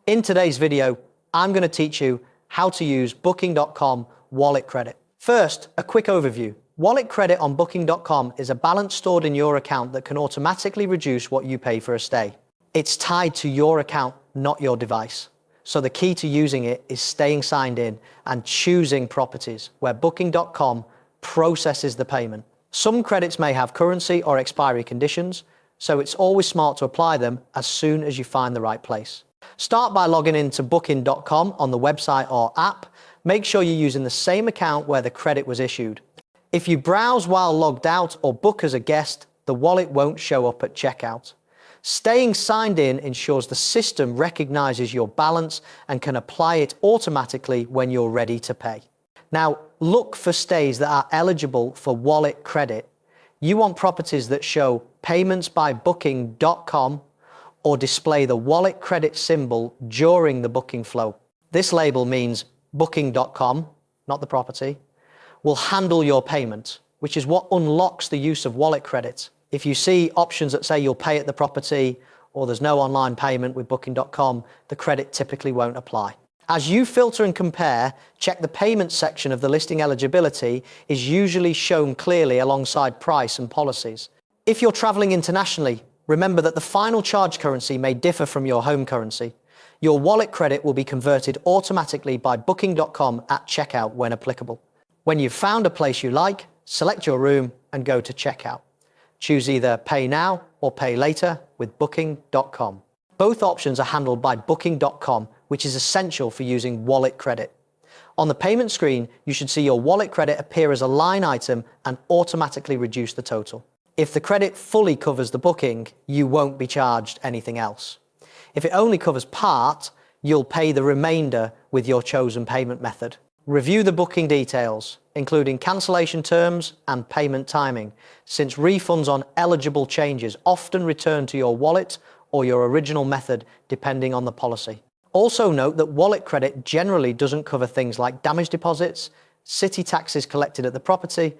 In today's video, I'm going to teach you how to use Booking.com Wallet Credit. First, a quick overview. Wallet Credit on Booking.com is a balance stored in your account that can automatically reduce what you pay for a stay. It's tied to your account, not your device. So the key to using it is staying signed in and choosing properties where Booking.com processes the payment. Some credits may have currency or expiry conditions, so it's always smart to apply them as soon as you find the right place. Start by logging into Booking.com on the website or app. Make sure you're using the same account where the credit was issued. If you browse while logged out or book as a guest, the wallet won't show up at checkout. Staying signed in ensures the system recognizes your balance and can apply it automatically when you're ready to pay. Now, look for stays that are eligible for wallet credit. You want properties that show payments by Booking.com or display the wallet credit symbol during the booking flow. This label means Booking.com, not the property, will handle your payment, which is what unlocks the use of wallet credit. If you see options that say you'll pay at the property or there's no online payment with Booking.com, the credit typically won't apply. As you filter and compare, check the payment section of the listing eligibility is usually shown clearly alongside price and policies. If you're traveling internationally, remember that the final charge currency may differ from your home currency. Your wallet credit will be converted automatically by Booking.com at checkout when applicable. When you've found a place you like, select your room and go to checkout. Choose either Pay Now or Pay Later with Booking.com. Both options are handled by Booking.com, which is essential for using wallet credit. On the payment screen, you should see your wallet credit appear as a line item and automatically reduce the total. If the credit fully covers the booking, you won't be charged anything else. If it only covers part, you'll pay the remainder with your chosen payment method. Review the booking details, including cancellation terms and payment timing, since refunds on eligible changes often return to your wallet or your original method, depending on the policy. Also note that wallet credit generally doesn't cover things like damage deposits, city taxes collected at the property,